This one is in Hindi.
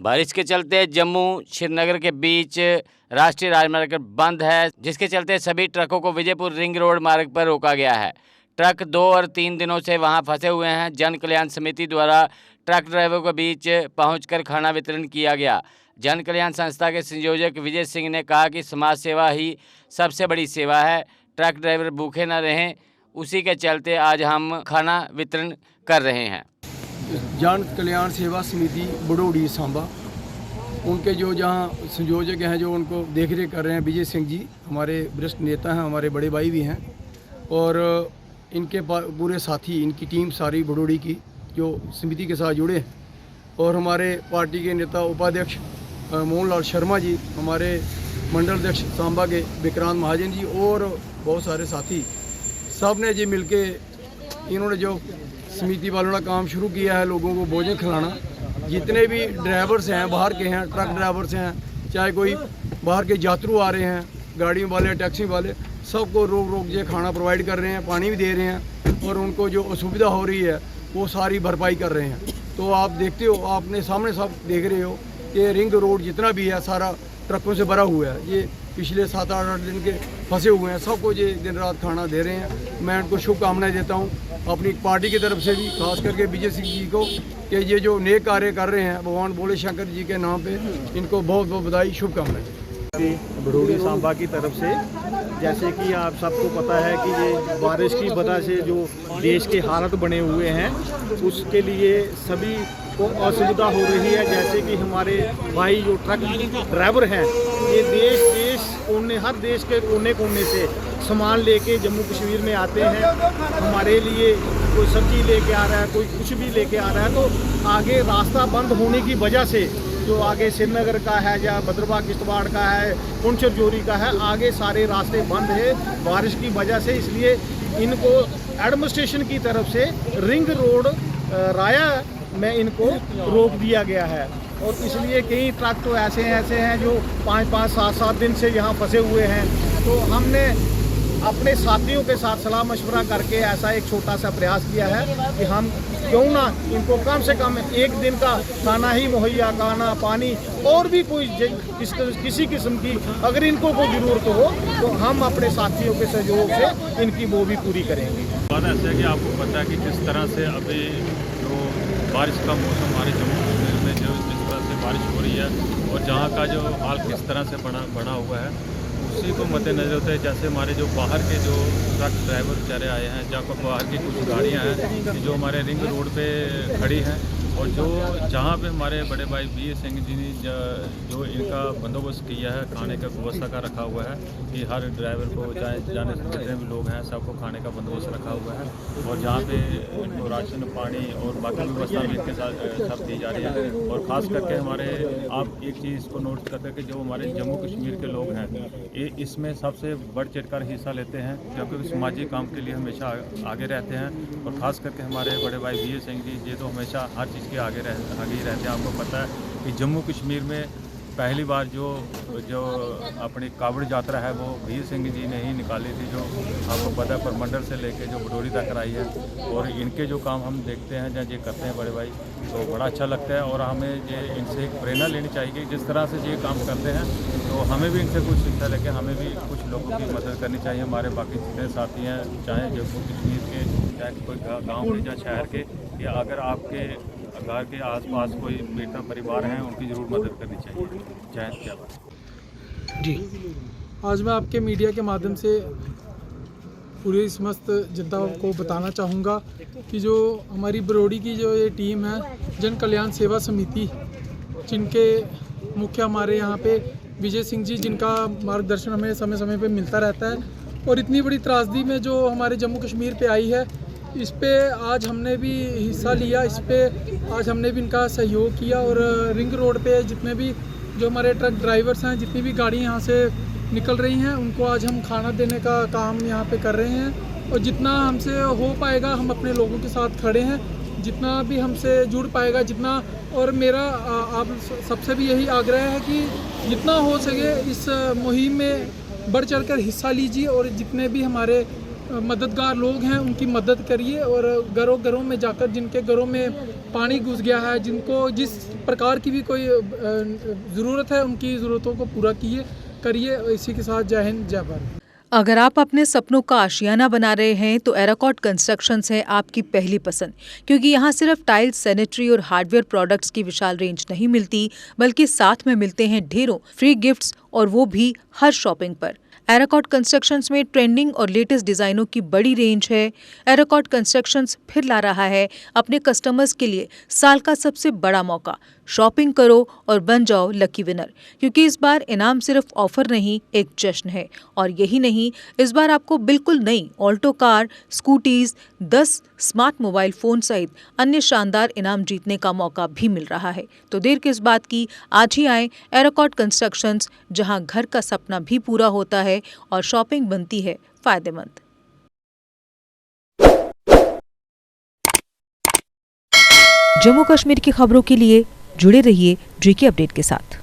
बारिश के चलते जम्मू श्रीनगर के बीच राष्ट्रीय राजमार्ग बंद है, जिसके चलते सभी ट्रकों को विजयपुर रिंग रोड मार्ग पर रोका गया है। ट्रक 2 और 3 दिनों से वहां फंसे हुए हैं। जन कल्याण समिति द्वारा ट्रक ड्राइवरों के बीच पहुंचकर खाना वितरण किया गया। जन कल्याण संस्था के संयोजक विजय सिंह ने कहा कि समाज सेवा ही सबसे बड़ी सेवा है, ट्रक ड्राइवर भूखे न रहें, उसी के चलते आज हम खाना वितरण कर रहे हैं। जन कल्याण सेवा समिति बड़ोड़ी सांबा, उनके जो जहाँ संयोजक हैं, जो उनको देख रेख कर रहे हैं विजय सिंह जी, हमारे वरिष्ठ नेता हैं, हमारे बड़े भाई भी हैं, और इनके पूरे साथी, इनकी टीम सारी बड़ोड़ी की जो समिति के साथ जुड़े हैं, और हमारे पार्टी के नेता उपाध्यक्ष मोहनलाल शर्मा जी, हमारे मंडल अध्यक्ष सांबा के विक्रांत महाजन जी, और बहुत सारे साथी, सब ने जी मिलके इन्होंने जो समिति वालों ने काम शुरू किया है, लोगों को भोजन खिलाना। जितने भी ड्राइवर्स हैं, बाहर के हैं, ट्रक ड्राइवर्स हैं, चाहे कोई बाहर के यात्रु आ रहे हैं, गाड़ियों वाले, टैक्सी वाले, सबको रोक के खाना प्रोवाइड कर रहे हैं, पानी भी दे रहे हैं, और उनको जो असुविधा हो रही है वो सारी भरपाई कर रहे हैं। तो आप देखते हो, आपने सामने सब देख रहे हो कि रिंग रोड जितना भी है सारा ट्रकों से भरा हुआ है। ये पिछले 7-8 दिन के फंसे हुए हैं, सबको ये दिन रात खाना दे रहे हैं। मैं उनको शुभकामनाएं देता हूँ अपनी पार्टी की तरफ से भी, खास करके विजय सिंह जी को, कि ये जो नेक कार्य कर रहे हैं भगवान भोले शंकर जी के नाम पे, इनको बहुत बहुत बधाई, शुभकामनाएं। बड़ोड़ी सांबा की तरफ से, जैसे कि आप सबको पता है कि ये बारिश की वजह से जो देश के हालात बने हुए हैं, उसके लिए सभी को असुविधा हो रही है। जैसे कि हमारे भाई जो ट्रक ड्राइवर हैं, ये देश कोने, हर देश के कोने कोने से सामान लेके जम्मू कश्मीर में आते हैं। हमारे लिए कोई सब्जी लेके आ रहा है, कोई कुछ भी लेके आ रहा है, तो आगे रास्ता बंद होने की वजह से, जो आगे श्रीनगर का है या भद्रवाह किश्तवाड़ का है, पुंछ जोरी का है, आगे सारे रास्ते बंद है बारिश की वजह से। इसलिए इनको एडमिनिस्ट्रेशन की तरफ से रिंग रोड राया में इनको रोक दिया गया है। और इसलिए कई ट्रक तो ऐसे हैं जो 5-5, 7-7 दिन से यहाँ फंसे हुए हैं। तो हमने अपने साथियों के साथ सलाह मशवरा करके ऐसा एक छोटा सा प्रयास किया है कि हम क्यों ना इनको कम से कम एक दिन का खाना ही मुहैया, खाना, पानी, और भी कोई किसी किस्म की अगर इनको कोई ज़रूरत हो तो हम अपने साथियों के सहयोग से इनकी वो भी पूरी करेंगे। बात ऐसा है कि आपको पता है कि किस तरह से अभी जो बारिश का मौसम हमारे जम्मू कश्मीर में जो जिस तरह से बारिश हो रही है, और जहाँ का जो हाल किस तरह से बना हुआ है, उसी को मद्देनजर होता है। जैसे हमारे जो बाहर के जो ट्रक ड्राइवर बेचारे आए हैं, जहाँ बाहर की कुछ गाड़ियाँ हैं जो हमारे रिंग रोड पे खड़ी हैं, और जो जहाँ पे हमारे बड़े भाई विजय सिंह जी ने जो इनका बंदोबस्त किया है, खाने का व्यवस्था का रखा हुआ है कि हर ड्राइवर को जाने से जितने भी लोग हैं सबको खाने का बंदोबस्त रखा हुआ है, और जहाँ पे इनको राशन, पानी और बाकी व्यवस्था भी इनके साथ सब दी जा रही है। और ख़ास करके हमारे, आप एक चीज़ को नोट करते हैं कि जो हमारे जम्मू कश्मीर के लोग हैं, ये इसमें सबसे बढ़ चढ़ कर हिस्सा लेते हैं, क्योंकि समाजी काम के लिए हमेशा आगे रहते हैं। और ख़ास करके हमारे बड़े भाई विजय सिंह जी, ये तो हमेशा हर चीज़ के आगे ही रहते हैं। आपको पता है कि जम्मू कश्मीर में पहली बार जो अपनी कावड़ यात्रा है वो विजय सिंह जी ने ही निकाली थी, जो आपको पता है परमंडल से लेके जो बड़ोड़ी तक कराई है। और इनके जो काम हम देखते हैं या ये करते हैं बड़े भाई, तो बड़ा अच्छा लगता है। और हमें ये इनसे एक प्रेरणा लेनी चाहिए कि जिस तरह से ये काम करते हैं, तो हमें भी इनसे कुछ शिक्षा लेके हमें भी कुछ लोगों की मदद करनी चाहिए। हमारे बाकी जितने साथी हैं, चाहे जम्मू कश्मीर के, चाहे कोई गाँव के या शहर के, या अगर आपके घर के आसपास कोई पीड़ित परिवार हैं, उनकी ज़रूर मदद करनी चाहिए। जय हिंद। जी, आज मैं आपके मीडिया के माध्यम से पूरी समस्त जनता को बताना चाहूँगा कि जो हमारी बड़ोड़ी की जो ये टीम है, जन कल्याण सेवा समिति, जिनके मुख्य हमारे यहाँ पे विजय सिंह जी, जिनका मार्गदर्शन हमें समय समय पे मिलता रहता है, और इतनी बड़ी त्रासदी में जो हमारे जम्मू कश्मीर पे आई है, इस पे आज हमने भी हिस्सा लिया। इस पे आज हमने भी इनका सहयोग किया, और रिंग रोड पे जितने भी जो हमारे ट्रक ड्राइवर्स हैं, जितनी भी गाड़ी यहाँ से निकल रही हैं, उनको आज हम खाना देने का काम यहाँ पे कर रहे हैं। और जितना हमसे हो पाएगा हम अपने लोगों के साथ खड़े हैं, जितना भी हमसे जुड़ पाएगा, जितना। और मेरा आप सबसे भी यही आग्रह है कि जितना हो सके इस मुहिम में बढ़ चढ़कर हिस्सा लीजिए, और जितने भी हमारे मददगार लोग हैं उनकी मदद करिए और घरों घरों में जाकर जिनके घरों में पानी घुस गया है, जिनको जिस प्रकार की भी कोई ज़रूरत है उनकी ज़रूरतों को पूरा करिए। इसी के साथ जय हिंद, जय भारत। अगर आप अपने सपनों का आशियाना बना रहे हैं तो एराकॉट कंस्ट्रक्शंस है आपकी पहली पसंद, क्योंकि यहाँ सिर्फ टाइल्स, सैनिटरी और हार्डवेयर प्रोडक्ट्स की विशाल रेंज नहीं मिलती, बल्कि साथ में मिलते हैं ढेरों फ्री गिफ्ट्स, और वो भी हर शॉपिंग पर। एराकॉट कंस्ट्रक्शंस में ट्रेंडिंग और लेटेस्ट डिजाइनों की बड़ी रेंज है। एराकॉट कंस्ट्रक्शंस फिर ला रहा है अपने कस्टमर्स के लिए साल का सबसे बड़ा मौका। शॉपिंग करो और बन जाओ लकी विनर, क्योंकि इस बार इनाम सिर्फ ऑफर नहीं, एक जश्न है। और यही नहीं, इस बार आपको बिल्कुल नई Alto car, scooties, 10 smart mobile phone सहित अन्य शानदार इनाम जीतने का मौका भी मिल रहा है। तो देर किस बात की, आज ही आए एराकॉट कंस्ट्रक्शंस, जहां घर का सपना भी पूरा होता है और शॉपिंग बनती है फायदेमंद। जम्मू कश्मीर की खबरों के लिए जुड़े रहिए GK अपडेट के साथ।